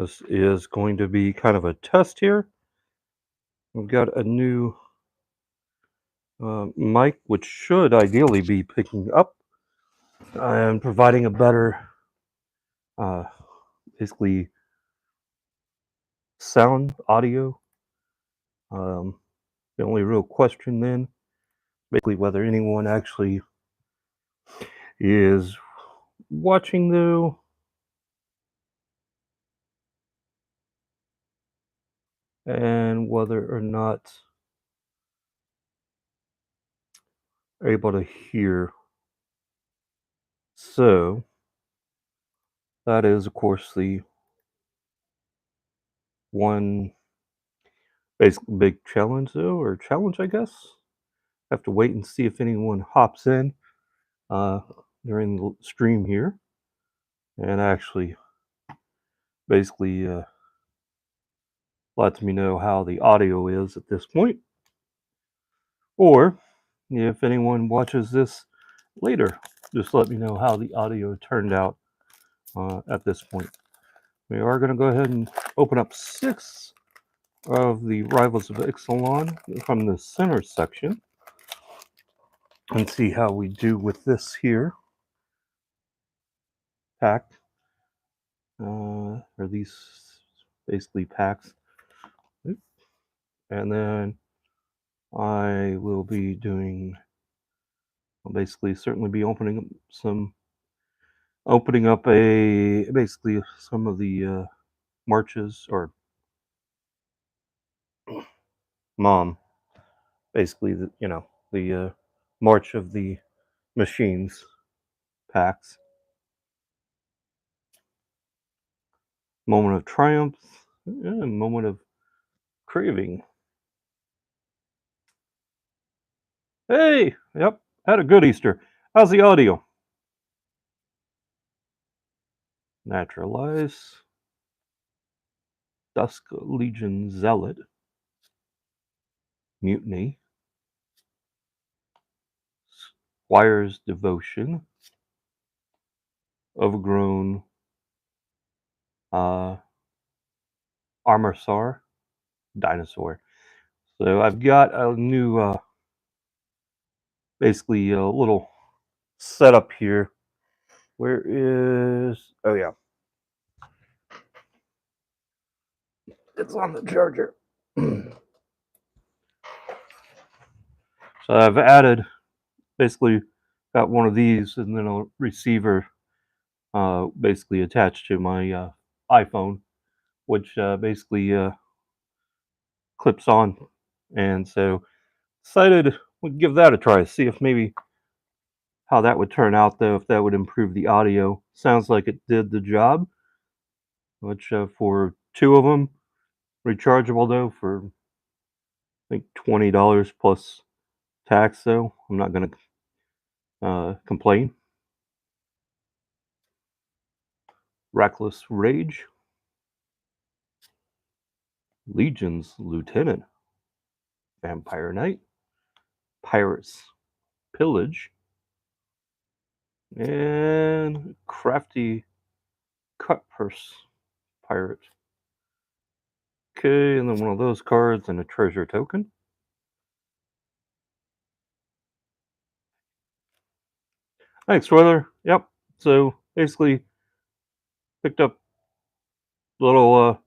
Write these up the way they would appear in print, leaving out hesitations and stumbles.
This is going to be kind of a test here. We've got a new mic, which should ideally be picking up and providing a better, uh, basically, sound audio. The only real question then, basically, whether anyone actually is watching though, and whether or not they're able to hear. So that is, of course, the one basically big challenge, though, or challenge, I guess. Have to wait and see if anyone hops in uh, during the stream here and actually basically lets me know how the audio is at this point. Or if anyone watches this later, just let me know how the audio turned out at this point. We are going to go ahead and open up 6 of the Rivals of Ixalan from the center section and see how we do with this here pack. Or these basically packs. And then I will be doing, I'll basically certainly be opening up basically some of the marches, or basically the March of the Machines packs. Moment of Triumph and Moment of Craving. Hey, yep, had a good Easter. How's the audio? Naturalize. Dusk Legion Zealot. Mutiny. Squire's Devotion. Overgrown. Armorsar. Dinosaur. So I've got a new, basically a little setup here. Where is? Oh yeah, it's on the charger. So I've added, basically got one of these and then a receiver basically attached to my iPhone, which basically clips on. And so decided we'd give that a try, see if maybe how that would turn out, though, if that would improve the audio. Sounds like it did the job, which for 2 of them, rechargeable though, for I think $20 plus tax, though. I'm not going to complain. Reckless Rage. Legion's Lieutenant. Vampire Knight. Pirates Pillage. And Crafty Cutpurse Pirate. Okay, and then one of those cards and a treasure token. Thanks, Spoiler. Yep. So basically picked up a little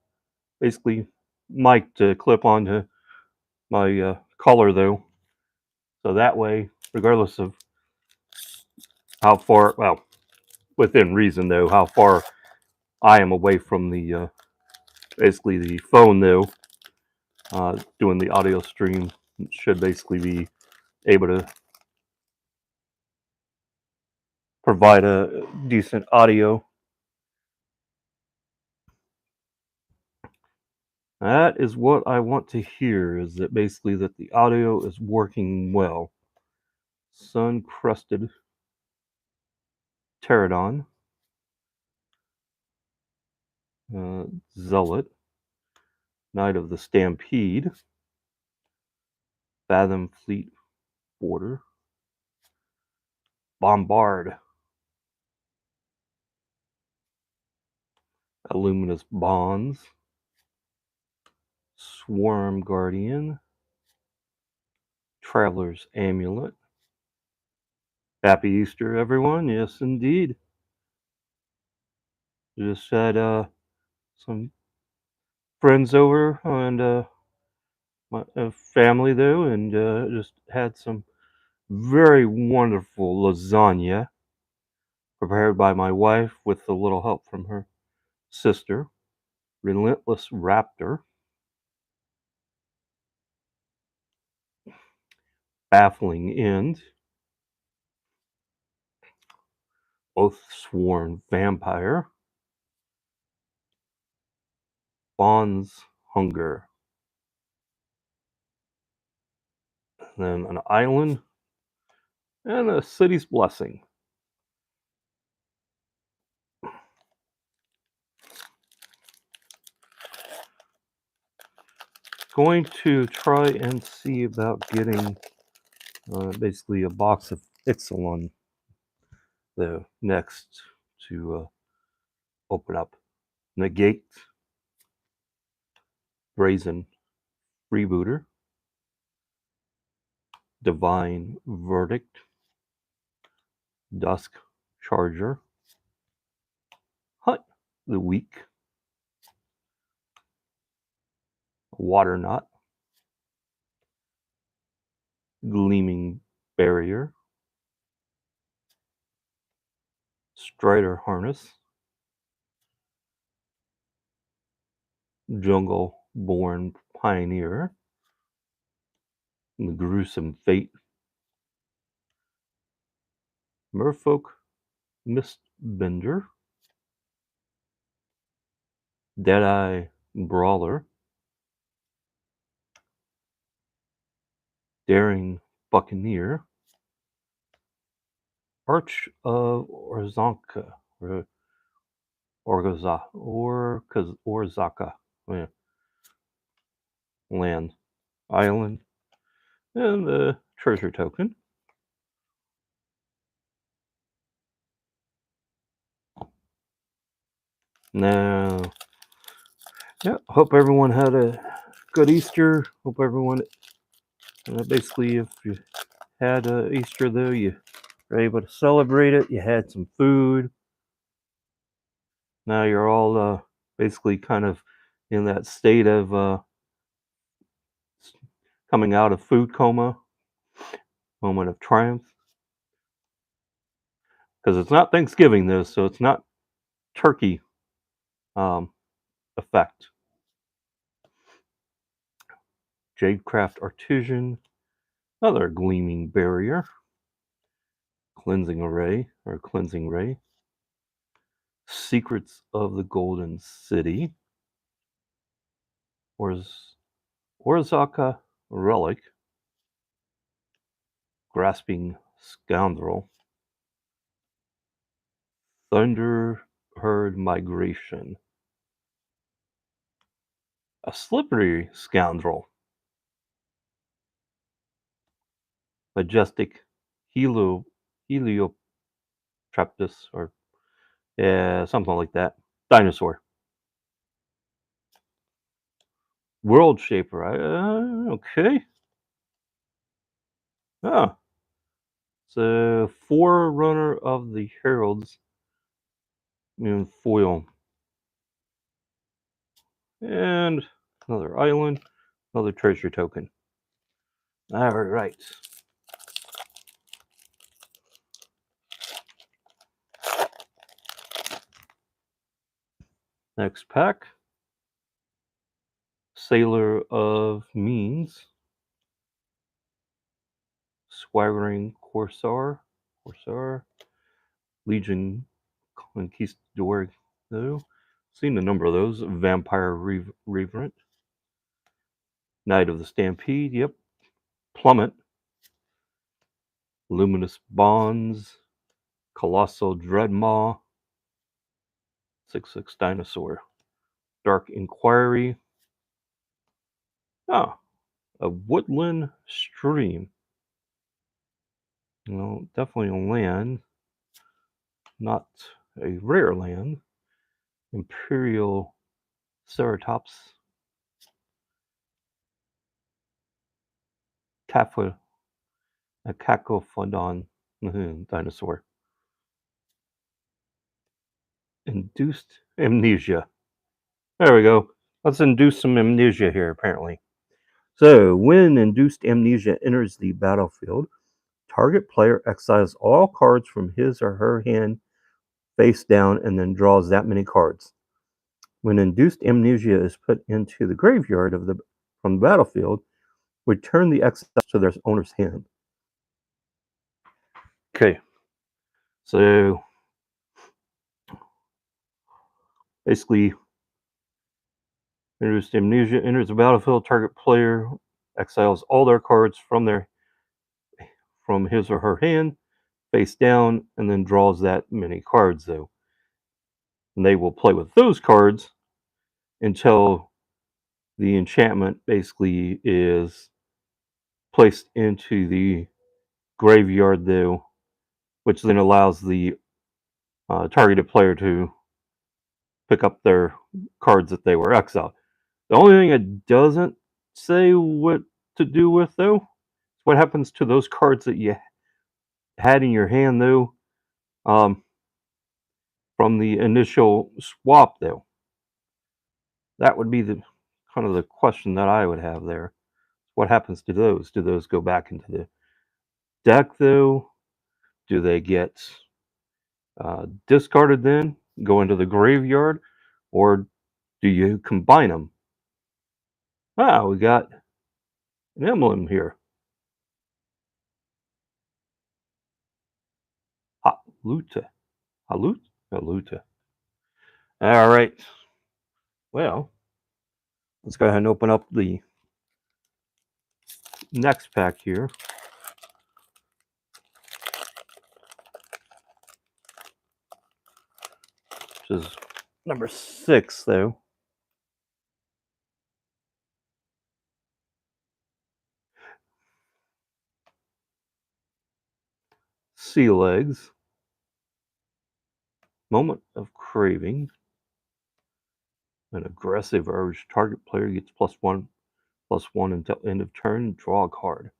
basically mic to clip onto my collar, though. So that way, regardless of how far, well, within reason though, how far I am away from the basically the phone, though, doing the audio stream, should basically be able to provide a decent audio. That is what I want to hear, is that basically that the audio is working well. Sun-crusted Pterodon. Zealot. Knight of the Stampede. Fathom Fleet Border. Bombard. Luminous Bonds, Swarm Guardian, Traveler's Amulet. Happy Easter, everyone. Yes, indeed. Just had some friends over and my family, though, and just had some very wonderful lasagna prepared by my wife with a little help from her sister, Relentless Raptor, Baffling End, Oath-Sworn Vampire, Bond's Hunger, then an Island, and a City's Blessing. Going to try and see about getting basically a box of Ixalan the next to open up. Negate, Brazen Freebooter, Divine Verdict, Dusk Charger, Hunt the Weak, Water Knot, Gleaming Barrier, Strider Harness, Jungle Born Pioneer, The Gruesome Fate, Merfolk Mistbender, Deadeye Brawler, Daring Buccaneer, Arch of Orzanka, or Orzaka, yeah, Land, Island, and the treasure token. Now, yeah, hope everyone had a good Easter. Hope everyone, basically, if you had Easter, though, you were able to celebrate it. You had some food. Now you're all basically kind of in that state of coming out of food coma, moment of triumph. Because it's not Thanksgiving, though, so it's not turkey um, effect. Jadecraft Artisan, another Gleaming Barrier, Cleansing Ray, Secrets of the Golden City, Orzaka Relic, Grasping Scoundrel, Thunder Herd Migration, a Slippery Scoundrel, Majestic Heliotraptus, or yeah, something like that, Dinosaur, World Shaper, okay. Ah, so Forerunner of the Heralds in foil. And another island, another treasure token. All right. Next pack. Sailor of Means. Swaggering Corsair. Legion Conquistador. Though. Seen a number of those. Vampire Reverent. Knight of the Stampede. Yep. Plummet. Luminous Bonds. Colossal Dreadmaw. 6/6 Dinosaur. Dark Inquiry. Ah, a Woodland Stream. Well, definitely a land, not a rare land. Imperial Ceratops, a Cacophodon dinosaur. Induced amnesia. There we go. Let's induce some amnesia here, apparently. So, when induced amnesia enters the battlefield, target player exiles all cards from his or her hand face down and then draws that many cards. When induced amnesia is put into the graveyard from the battlefield, return the exiles to their owner's hand. Okay, so basically, induced amnesia enters the battlefield. Target player exiles all their cards from his or her hand face down and then draws that many cards, though. And they will play with those cards until the enchantment basically is placed into the graveyard, though, which then allows the targeted player to pick up their cards that they were exiled. The only thing it doesn't say what to do with, though, is what happens to those cards that you had in your hand, though, from the initial swap, though. That would be the kind of the question that I would have there. What happens to those? Do those go back into the deck, though? Do they get discarded then, go into the graveyard, or do you combine them? Ah, we got an emblem here. Haluta. Haluta. All right. Well, let's go ahead and open up the next pack here. Which is number 6, though. Sea legs. Moment of craving. An aggressive urge. Target player gets +1/+1 until end of turn. Draw a card.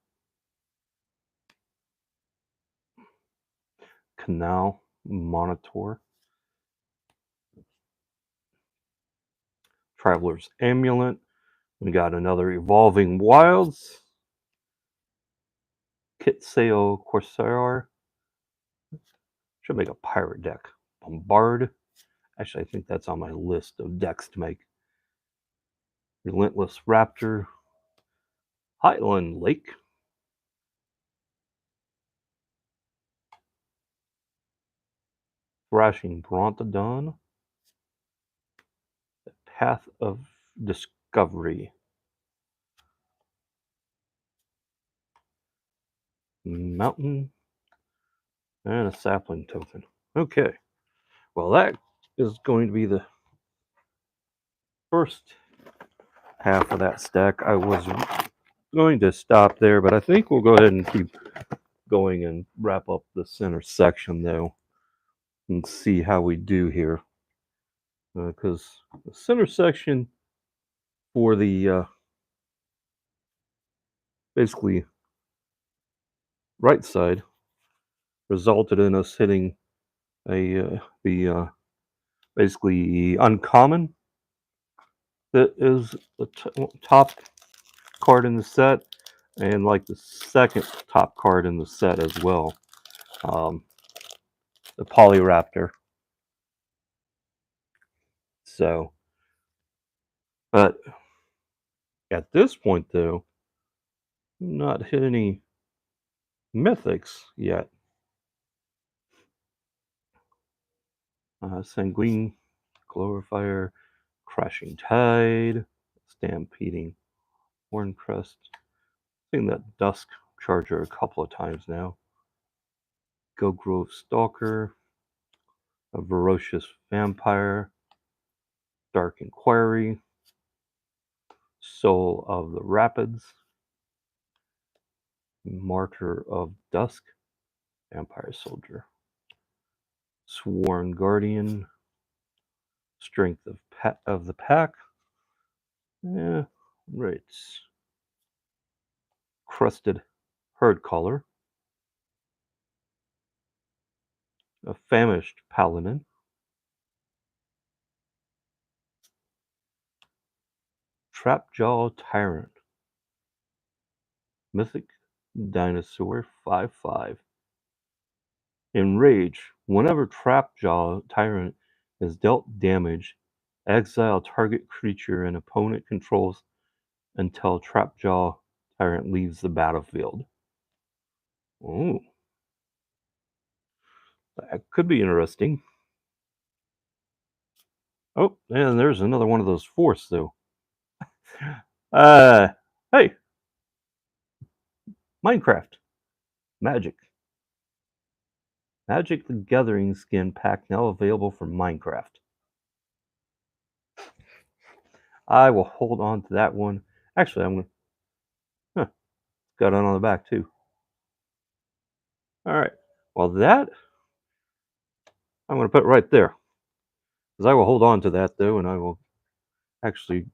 Canal Monitor. Traveler's Amulet. We got another Evolving Wilds. Kitsail Corsair. Should make a pirate deck. Bombard. Actually, I think that's on my list of decks to make. Relentless Raptor. Highland Lake. Thrashing Brontodon. The Path of Discovery. Mountain. And a sapling token. Okay. Well, that is going to be the first half of that stack. I was going to stop there, but I think we'll go ahead and keep going and wrap up the center section, though, and see how we do here. Because the center section for the basically right side resulted in us hitting the basically uncommon that is the top card in the set, and like the second top card in the set as well, the Polyraptor. So, but at this point, though, not hit any mythics yet. Sanguine, Glorifier, Crashing Tide, Stampeding Horncrest. Seen that Dusk Charger a couple of times now. Gilgrove Stalker, a Ferocious Vampire, Dark Inquiry, Soul of the Rapids, Martyr of Dusk, Vampire Soldier, Sworn Guardian, Strength of the pack. Yeah, right. Crusted herd collar. A famished paladin. Trapjaw tyrant. Mythic dinosaur 5/5. Enrage. Whenever Trapjaw Tyrant is dealt damage, exile target creature an opponent controls until Trapjaw Tyrant leaves the battlefield. Oh, that could be interesting. Oh, and there's another one of those force though. Uh, hey, Minecraft, Magic, Magic the Gathering skin pack now available for Minecraft. I will hold on to that one. Actually, I'm gonna. Huh, got it on the back too. All right. Well, that I'm going to put right there because I will hold on to that though, and I will actually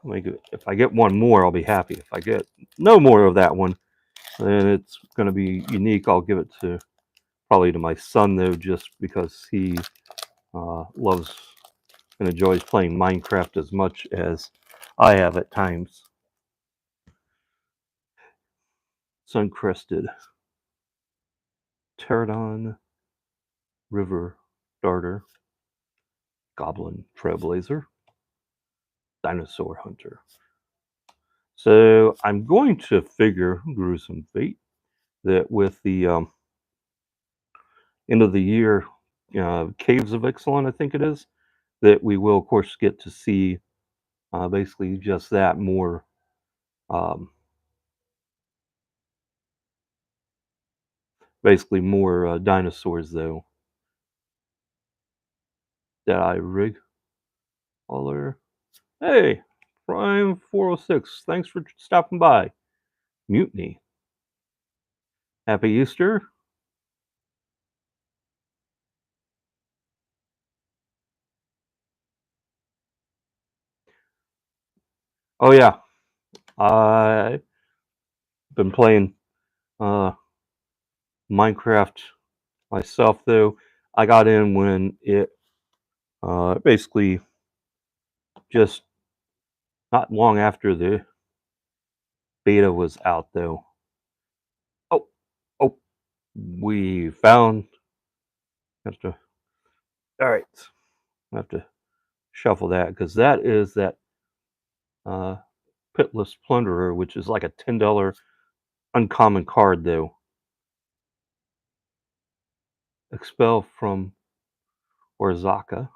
make it. If I get one more, I'll be happy. If I get no more of that one, then it's going to be unique. I'll give it to probably to my son though, just because he loves and enjoys playing Minecraft as much as I have at times. Suncrested, Pterodon, River Darter, Goblin Trailblazer, Dinosaur Hunter. So I'm going to figure, Gruesome Fate, that with the end of the year Caves of Ixalan, I think it is, that we will, of course, get to see basically just that more. Um, Basically more dinosaurs, though. That I rig Holler. Hey, Prime 406. Thanks for stopping by. Mutiny. Happy Easter. Oh yeah, I've been playing uh, Minecraft myself though. I got in when it basically just not long after the beta was out though. Oh, oh, we found. Have to. All right, I have to shuffle that because that is that uh, Pitless Plunderer, which is like a $10 uncommon card though. Expel from Orzaka,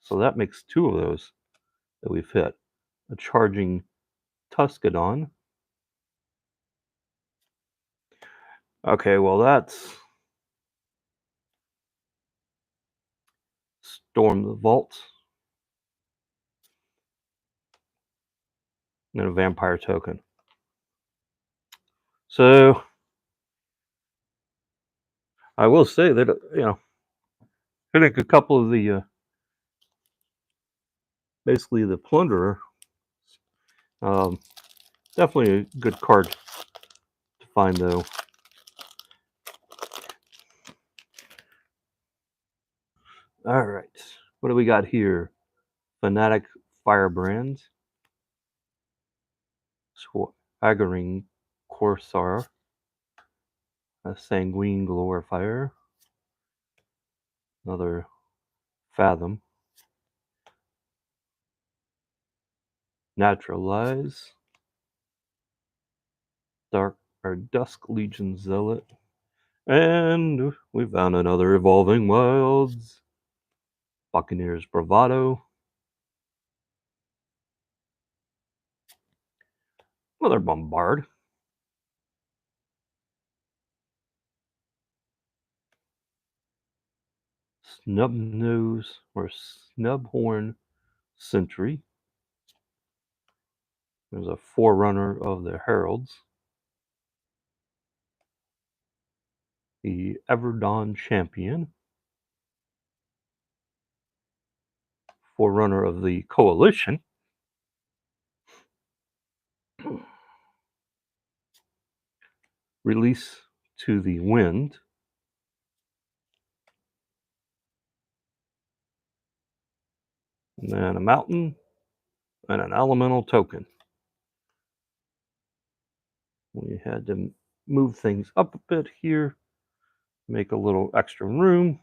so that makes two of those that we've hit. A charging Tuscadon. Okay, well that's Storm the Vault and a Vampire token. So I will say that hitting a couple of the basically the Plunderer, um, definitely a good card to find though. All right, what do we got here? Fanatic Firebrand, Swaggering Corsair, a Sanguine Glorifier, another Fathom, Naturalize, Dark or Dusk Legion Zealot, and we found another Evolving Wilds, Buccaneers Bravado, another Bombard, Snubnose or Snubhorn Sentry. There's a Forerunner of the Heralds, the Everdawn Champion, forerunner of the coalition. Release to the wind. And then a mountain and an elemental token. We had to move things up a bit here, make a little extra room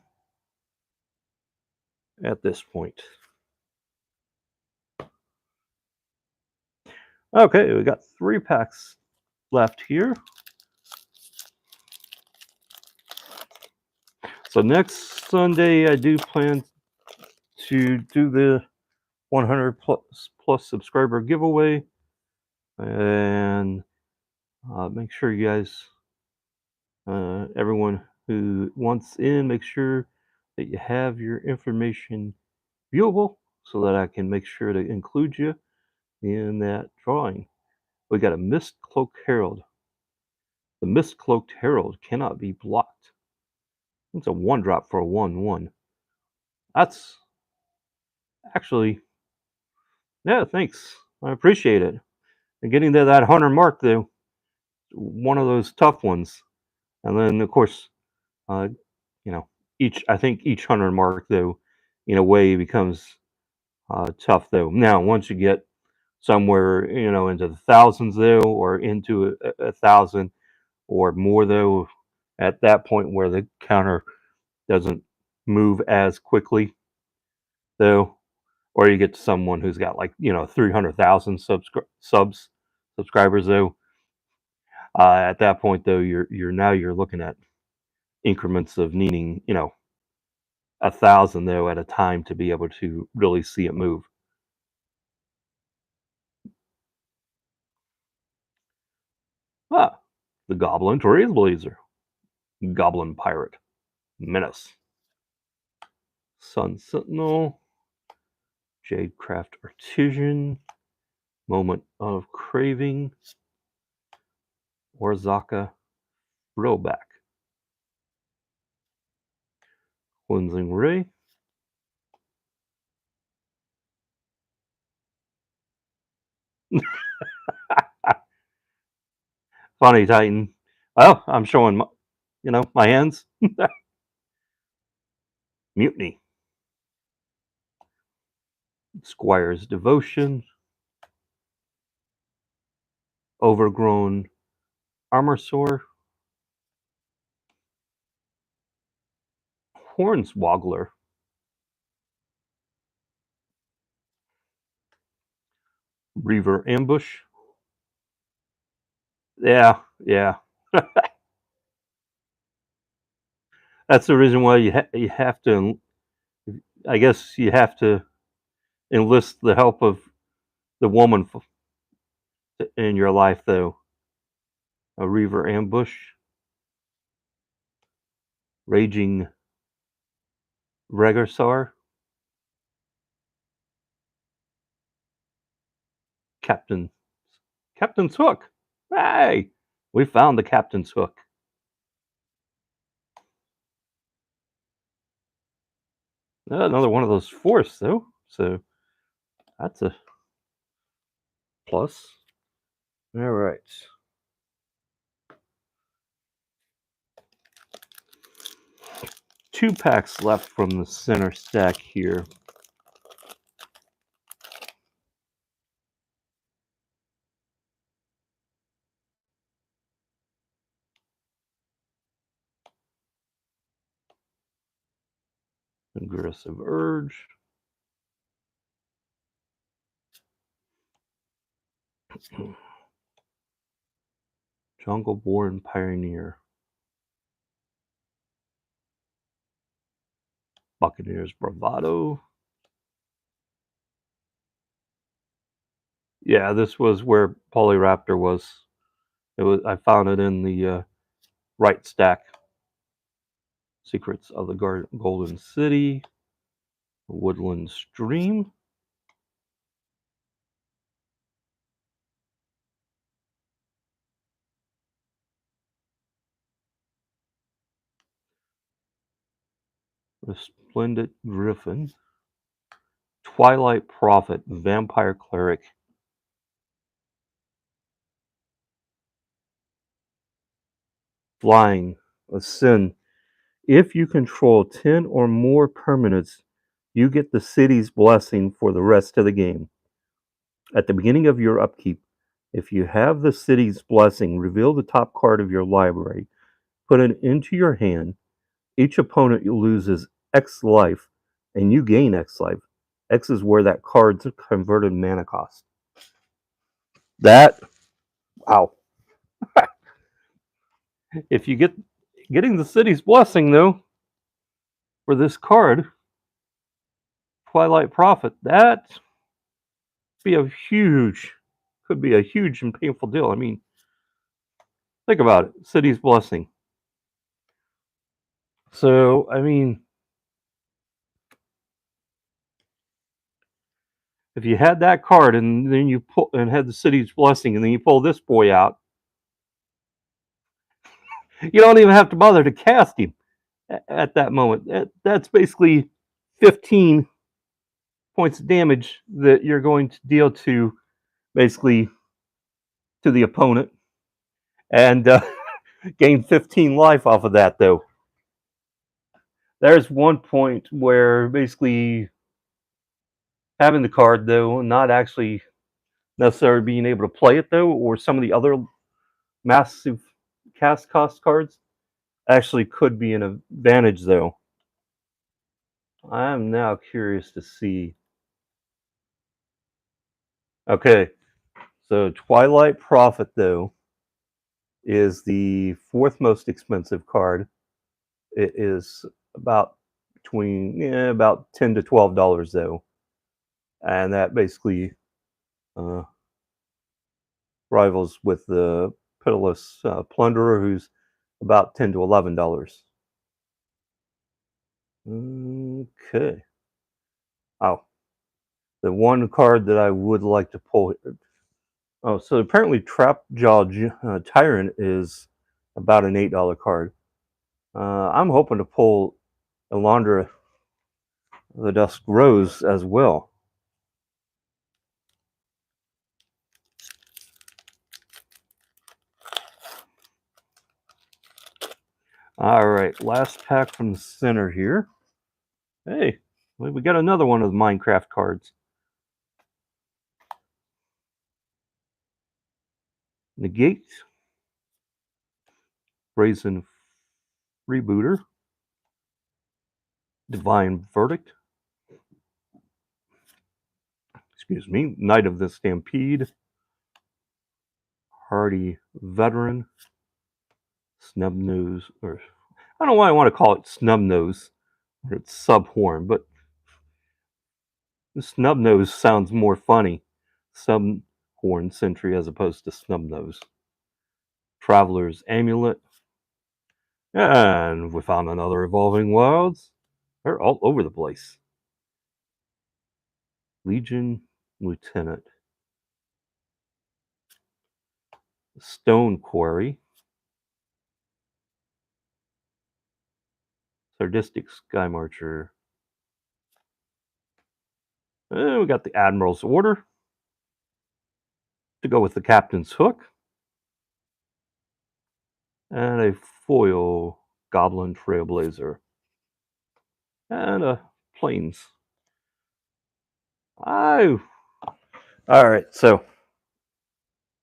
at this point. Okay, we got 3 packs left here. So next Sunday, I do plan to do the 100 plus subscriber giveaway, and make sure you guys, everyone who wants in, make sure that you have your information viewable so that I can make sure to include you in that drawing. We got a Mist Cloaked Herald. The Mist Cloaked Herald cannot be blocked. It's a 1-drop for a 1/1. That's actually, yeah, thanks. I appreciate it. And getting to that 100 mark, though, one of those tough ones. And then, of course, uh, you know, I think each 100 mark, though, in a way becomes tough, though. Now, once you get somewhere, into the thousands, though, or into a thousand or more, though, at that point where the counter doesn't move as quickly, though, or you get to someone who's got like 300,000 subscribers, though. At that point, though, you're looking at increments of needing 1,000 though at a time to be able to really see it move. Ah, the Goblin Trailblazer, Goblin Pirate, Menace, Sun Sentinel, Jadecraft Artisan, Moment of Craving, Warzaka Throwback, Cleansing Ray, Funny Titan. Well, I'm showing my hands. Mutiny, Squire's Devotion, Overgrown Armorsaur, Hornswoggler, Reaver Ambush. Yeah, yeah. That's the reason why you have to. I guess you have to enlist the help of the woman in your life, though. A Reaver Ambush, Raging Regarsar, Captain's Hook. Hey, we found the Captain's Hook. Another one of those force, though. So that's a plus. All right. Two packs left from the center stack here. Aggressive Urge. Jungleborn Pioneer. Buccaneers Bravado. Yeah, this was where Polyraptor was. I found it in the right stack. Secrets of the Golden City. Woodland Stream. Resplendent Griffin. Twilight Prophet, Vampire Cleric. Flying, a sin. If you control 10 or more permanents, you get the city's blessing for the rest of the game. At the beginning of your upkeep, if you have the city's blessing, reveal the top card of your library, put it into your hand. Each opponent loses X life, and you gain X life. X is where that card's converted mana cost. That, wow. If you getting the city's blessing though for this card, Twilight Prophet, that could be a huge and painful deal. I mean, think about it, city's blessing. So, I mean, if you had that card and then you pull and had the city's blessing, and then you pull this boy out, you don't even have to bother to cast him at that moment. That's basically 15 points of damage that you're going to deal to basically to the opponent, and gain 15 life off of that. Though there's one point where basically having the card though, not actually necessarily being able to play it though, or some of the other massive cast cost cards actually could be an advantage though. I am now curious to see. Okay, so Twilight Prophet though is the fourth most expensive card. It is about about $10 to $12 though, and that basically uh, rivals with the Pitiless Plunderer, who's about $10 to $11. Okay. Oh, the one card that I would like to pull. Oh, so apparently Trapjaw Tyrant is about an $8 card. I'm hoping to pull Elandra the Dusk Rose as well. All right, last pack from the center here. Hey, we got another one of the Minecraft cards. Negate, Brazen Rebooter, Divine Verdict, excuse me, Knight of the Stampede, Hardy Veteran, Snubnose, or I don't know why I want to call it Snubnose, or it's Subhorn, but Snubnose sounds more funny. Subhorn Sentry as opposed to Snubnose. Traveler's Amulet, and we found another Evolving Wilds. They're all over the place. Legion Lieutenant, Stone Quarry, Sardistic Sky Marcher. And we got the Admiral's Order to go with the Captain's Hook, and a foil Goblin Trailblazer, and a Plains. Oh, all right. So,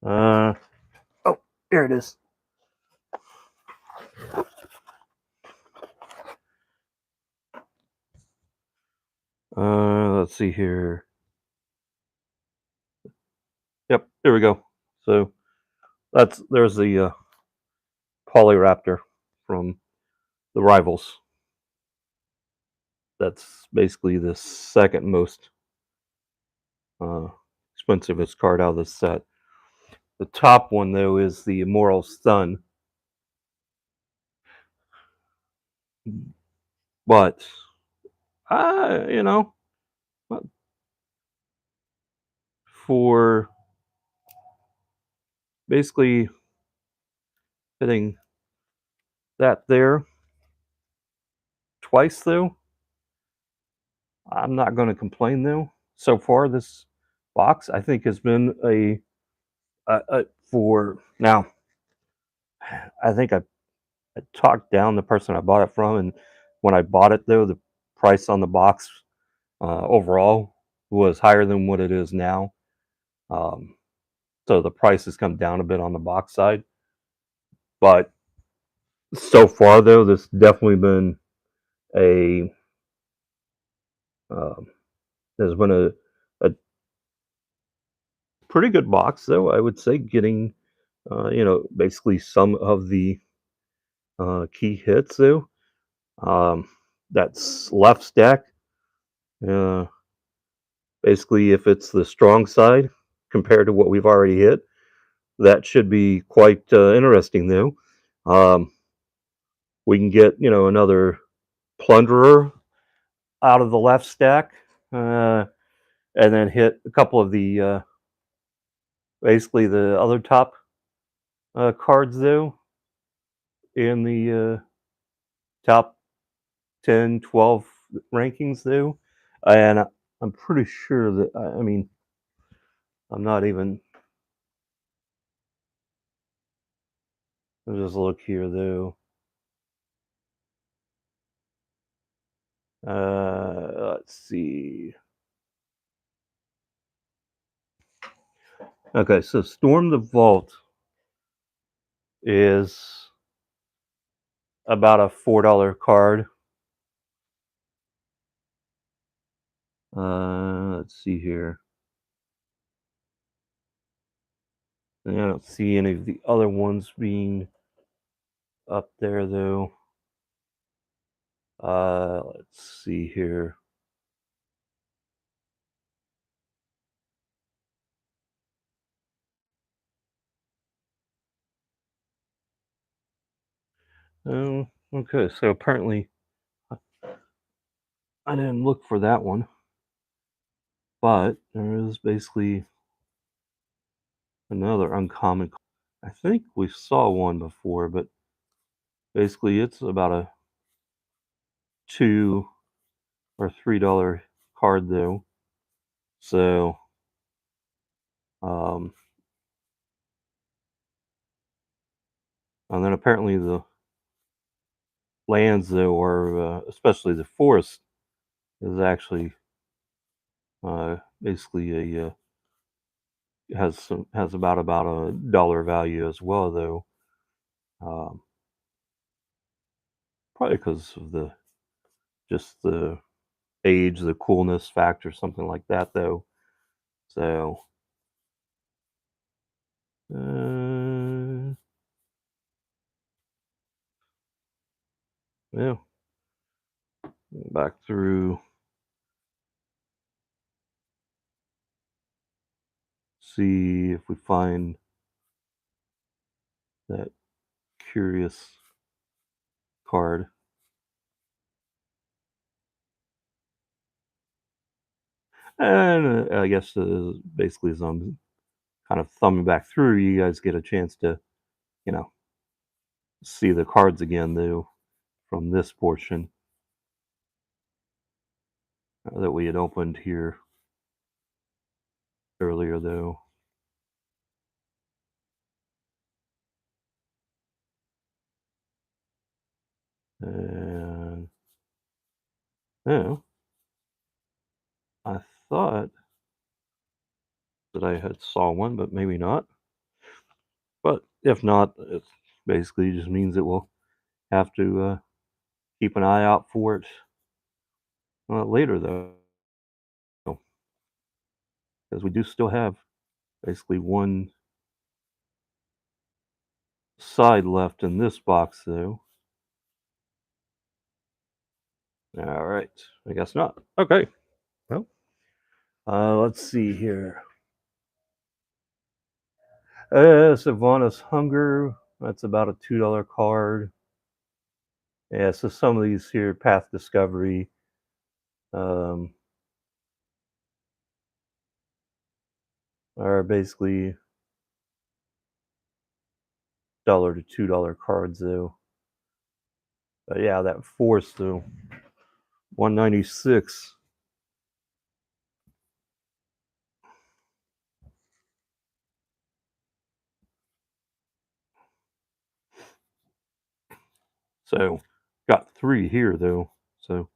oh, here it is. Let's see here. Yep, there we go. So there's the Polyraptor from the Rivals. That's basically the second most expensivest card out of the set. The top one though is the Immoral Stun, but you know, for basically hitting that there twice though, I'm not going to complain though. so far this box I think has been for now. I think I talked down the person I bought it from, and when I bought it though, the price on the box overall was higher than what it is now. Um, so the price has come down a bit on the box side, but so far though, this definitely been a um, has been a pretty good box though. I would say getting basically some of the key hits though. Um, that's left stack. Uh, Basically, if it's the strong side compared to what we've already hit, that should be quite interesting though. Um, we can get another plunderer out of the left stack, and then hit a couple of the basically the other top cards though in the top 10, 12 rankings though, and I'm pretty sure that I mean I'm not even. Let's just look here though. Let's see. Okay, so Storm the Vault is about a $4 card. Let's see here. And I don't see any of the other ones being up there though. Let's see here. Oh, okay. So apparently I didn't look for that one, but there is basically another uncommon. I think we saw one before, but basically it's about a $2 or $3 card though. So, um, and then apparently the lands though are, especially the forest, is actually basically a has about a dollar value as well though. Um, Probably because of the just the age, the coolness factor, something like that though. So, uh, yeah, back through, see if we find that curious card. And I guess basically as I'm kind of thumbing back through, you guys get a chance to, you know, see the cards again though from this portion that we had opened here earlier though. And yeah, I thought that I had saw one, but maybe not. But if not, it basically just means that we'll have to keep an eye out for it later though, because we do still have basically one side left in this box though. All right, I guess not. Okay, well, let's see here. Sylvanas Hunger. That's about a $2 card. Yeah, so some of these here, Path Discovery, um, are basically $1 to $2 cards though. But yeah, that Force though, 196. So got 3 here though. So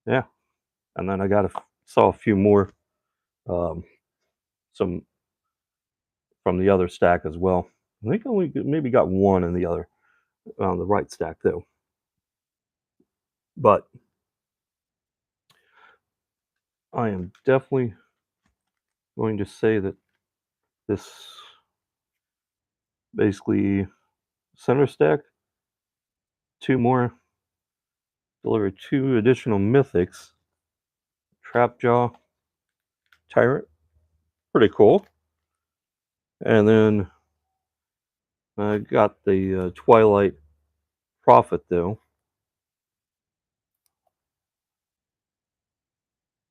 yeah, and then I saw a few more, um, some from the other stack as well. I think maybe got 1 in the other on the right stack though. But I am definitely going to say that this basically center stack, 2 more, deliver 2 additional mythics, Trapjaw, Tyrant, pretty cool. And then I got the Twilight Prophet though.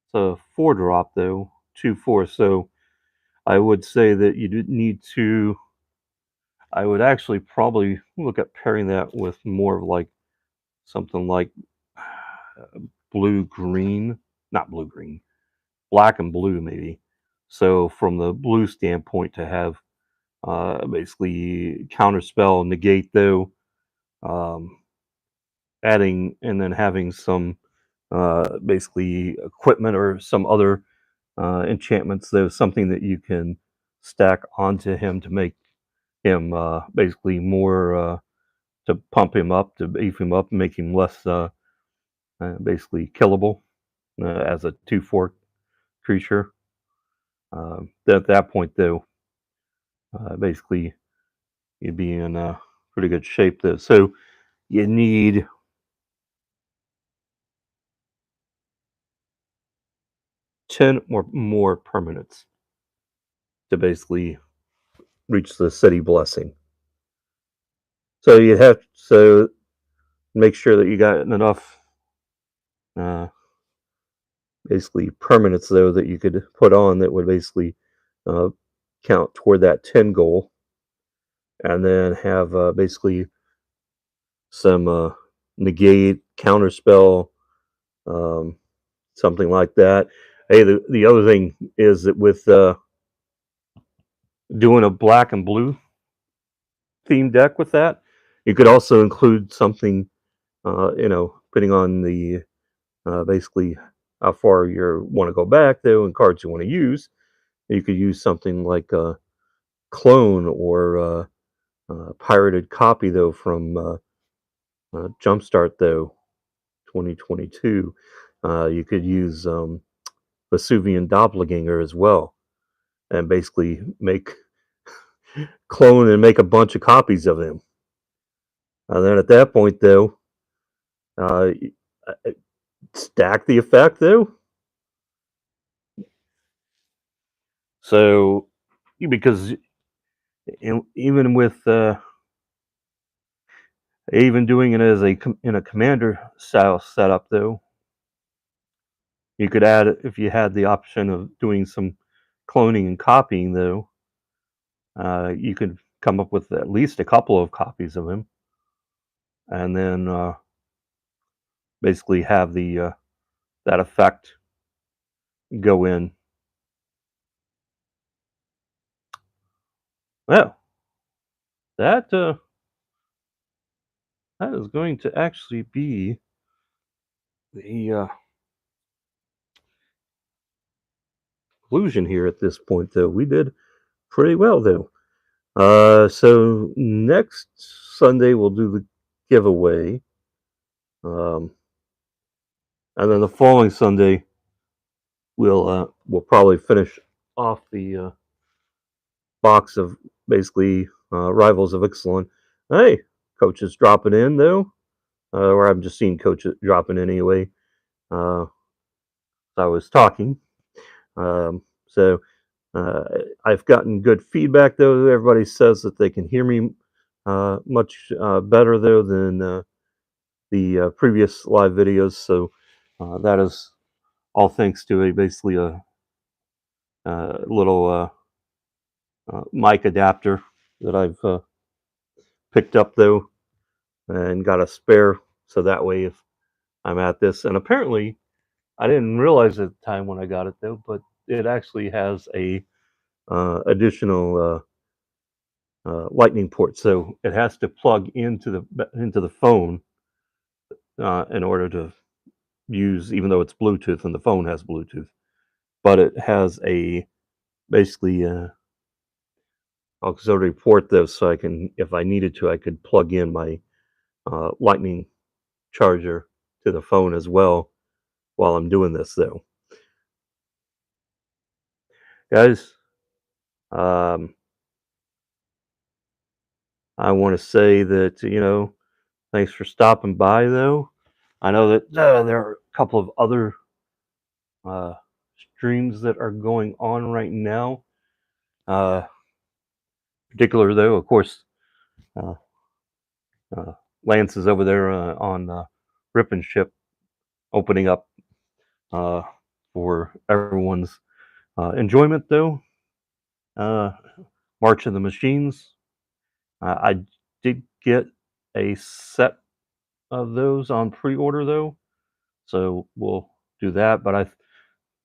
It's a 4-drop though, 2/4. So I would say that you did need to. I would actually probably look at pairing that with more of like something like blue green, not blue green, black and blue maybe. So from the blue standpoint, to have basically counterspell, negate though, um, adding and then having some basically equipment or some other enchantments. There's something that you can stack onto him to make him basically more to pump him up, to beef him up, and make him less basically killable as a 2/4 creature. At that point, though, basically you'd be in pretty good shape. Though, so you need 10 or more permanents to basically reach the city blessing. So you have make sure that you got enough uh, basically permanents though that you could put on that would basically uh, count toward that 10 goal, and then have basically some negate, counterspell, um, something like that. Hey, the other thing is that with doing a black and blue theme deck with that, you could also include something, depending on the basically how far you want to go back, though, and cards you want to use. You could use something like a clone or pirated copy, though, from Jumpstart, though, 2022. You could use Vesuvian Doppelganger as well, and basically clone and make a bunch of copies of him. And then at that point, though, uh, stack the effect, though. So, because even with even doing it as in a commander style setup, though, you could add, if you had the option of doing some cloning and copying, though, you could come up with at least a couple of copies of him, and then basically have the that effect go in. Well, that that is going to actually be the conclusion here at this point. Though we did pretty well, though. So next Sunday we'll do the giveaway, um, and then the following Sunday we'll probably finish off the box of basically Rivals of Ixalan. Hey, coach is dropping in though, or I'm just seeing coach dropping in anyway. Uh, I was talking, so I've gotten good feedback though. Everybody says that they can hear me much better though than the previous live videos. So that is all thanks to basically a little mic adapter that I've picked up though, and got a spare, so that way if I'm at this, and apparently I didn't realize at the time when I got it though, but it actually has a additional lightning port, so it has to plug into the phone in order to use, even though it's Bluetooth and the phone has Bluetooth, but it has a basically auxiliary port though, so I can, if I needed to, I could plug in my lightning charger to the phone as well while I'm doing this though. Guys, um, I want to say that, thanks for stopping by though. I know that there are a couple of other uh, streams that are going on right now. Particular though, of course, uh, uh, Lance is over there on Rip and Ship, opening up uh, for everyone's enjoyment though. Uh, March of the Machines. I did get a set of those on pre-order though, so we'll do that. But I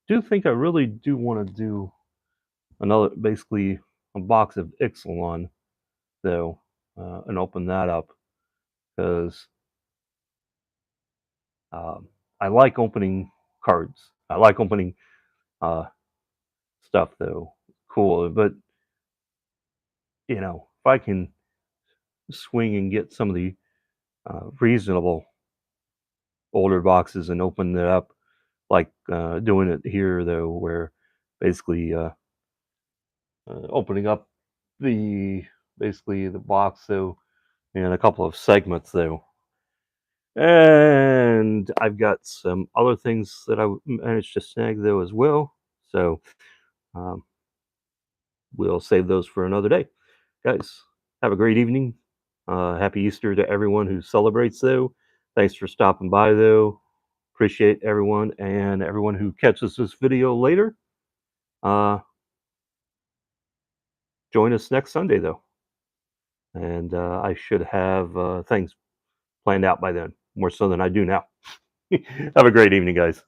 do think I really do want to do another, basically a box of Ixalan though, and open that up because I like opening cards. I like opening uh, stuff though. Cool, but if I can swing and get some of the reasonable older boxes and open it up, like doing it here though, where basically opening up the basically the box though in a couple of segments though. And I've got some other things that I managed to snag though as well. So um, we'll save those for another day. Guys, have a great evening. Happy Easter to everyone who celebrates though. Thanks for stopping by though. Appreciate everyone and everyone who catches this video later. Join us next Sunday though. And I should have things planned out by then, more so than I do now. Have a great evening, guys.